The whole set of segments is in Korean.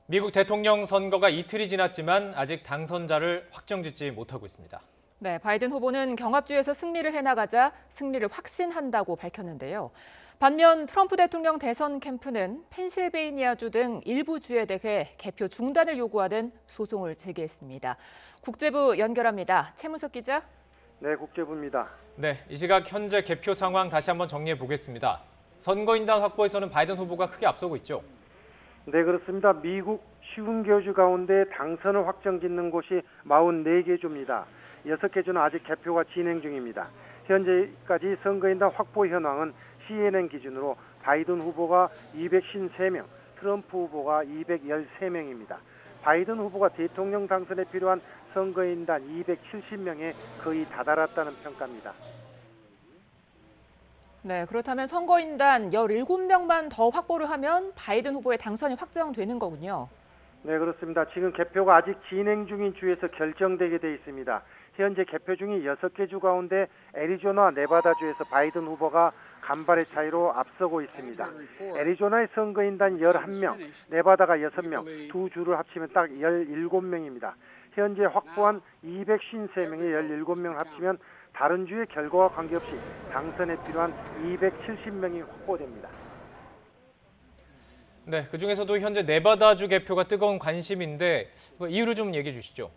미국 대통령 선거가 이틀이 지났지만 아직 당선자를 확정짓지 못하고 있습니다. 네, 바이든 후보는 경합주에서 승리를 해나가자 승리를 확신한다고 밝혔는데요. 반면 트럼프 대통령 대선 캠프는 펜실베이니아주 등 일부 주에 대해 개표 중단을 요구하는 소송을 제기했습니다. 국제부 연결합니다. 최무석 기자. 네, 국제부입니다. 네, 이 시각 현재 개표 상황 다시 한번 정리해 보겠습니다. 선거인단 확보에서는 바이든 후보가 크게 앞서고 있죠. 네, 그렇습니다. 미국 50개 주 가운데 당선을 확정짓는 곳이 44개 주입니다. 6개 주는 아직 개표가 진행 중입니다. 현재까지 선거인단 확보 현황은 CNN 기준으로 바이든 후보가 253명, 트럼프 후보가 213명입니다. 바이든 후보가 대통령 당선에 필요한 선거인단 270명에 거의 다다랐다는 평가입니다. 네, 그렇다면 선거인단 17명만 더 확보를 하면 바이든 후보의 당선이 확정되는 거군요. 네, 그렇습니다. 지금 개표가 아직 진행 중인 주에서 결정되게 돼 있습니다. 현재 개표 중인 6개 주 가운데 애리조나, 네바다주에서 바이든 후보가 간발의 차이로 앞서고 있습니다. 애리조나의 선거인단 11명, 네바다가 6명, 두 주를 합치면 딱 17명입니다. 현재 확보한 253명의 17명을 합치면 다른 주의 결과와 관계없이 당선에 필요한 270명이 확보됩니다. 네, 그중에서도 현재 네바다주 개표가 뜨거운 관심인데 이유를 좀 얘기해 주시죠.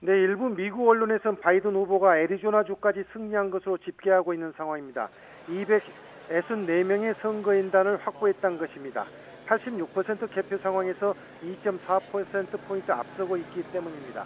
네, 일부 미국 언론에서는 바이든 후보가 애리조나주까지 승리한 것으로 집계하고 있는 상황입니다. 264명의 선거인단을 확보했다는 것입니다. 86% 개표 상황에서 2.4%포인트 앞서고 있기 때문입니다.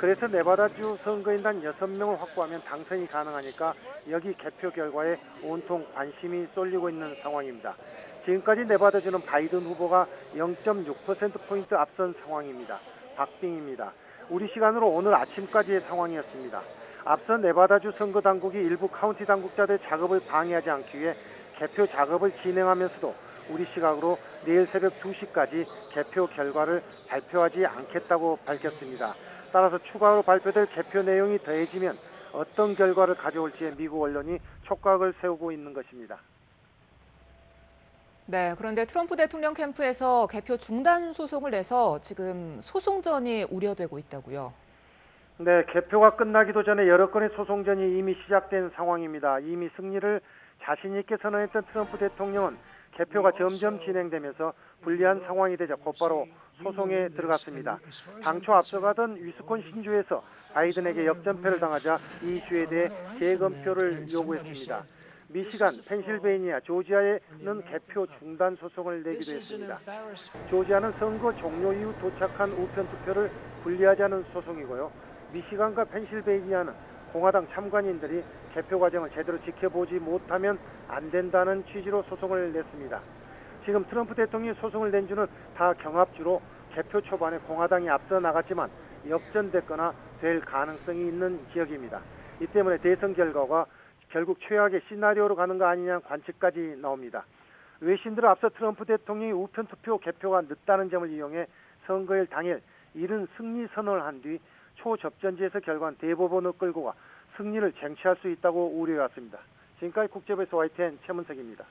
그래서 네바다주 선거인단 6명을 확보하면 당선이 가능하니까 여기 개표 결과에 온통 관심이 쏠리고 있는 상황입니다. 지금까지 네바다주는 바이든 후보가 0.6%포인트 앞선 상황입니다. 박빙입니다. 우리 시간으로 오늘 아침까지의 상황이었습니다. 앞선 네바다주 선거 당국이 일부 카운티 당국자들의 작업을 방해하지 않기 위해 개표 작업을 진행하면서도 우리 시각으로 내일 새벽 2시까지 개표 결과를 발표하지 않겠다고 밝혔습니다. 따라서 추가로 발표될 개표 내용이 더해지면 어떤 결과를 가져올지에 미국 언론이 촉각을 세우고 있는 것입니다. 네, 그런데 트럼프 대통령 캠프에서 개표 중단 소송을 내서 지금 소송전이 우려되고 있다고요. 네, 개표가 끝나기도 전에 여러 건의 소송전이 이미 시작된 상황입니다. 이미 승리를 자신 있게 선언했던 트럼프 대통령은 개표가 점점 진행되면서 불리한 상황이 되자 곧바로 소송에 들어갔습니다. 당초 앞서가던 위스콘신주에서 바이든에게 역전패를 당하자 이 주에 대해 재검표를 요구했습니다. 미시간, 펜실베이니아, 조지아에는 개표 중단 소송을 내기도 했습니다. 조지아는 선거 종료 이후 도착한 우편 투표를 분리하자는 소송이고요. 미시간과 펜실베이니아는 공화당 참관인들이 개표 과정을 제대로 지켜보지 못하면 안 된다는 취지로 소송을 냈습니다. 지금 트럼프 대통령이 소송을 낸 주는 다 경합주로 개표 초반에 공화당이 앞서 나갔지만 역전됐거나 될 가능성이 있는 지역입니다. 이 때문에 대선 결과가 결국 최악의 시나리오로 가는 거 아니냐는 관측까지 나옵니다. 외신들은 앞서 트럼프 대통령이 우편투표 개표가 늦다는 점을 이용해 선거일 당일 이른 승리 선언을 한 뒤 초접전지에서 결과한 대법원을 끌고 가 승리를 쟁취할 수 있다고 우려해왔습니다. 지금까지 국제부에서 YTN 최문석입니다.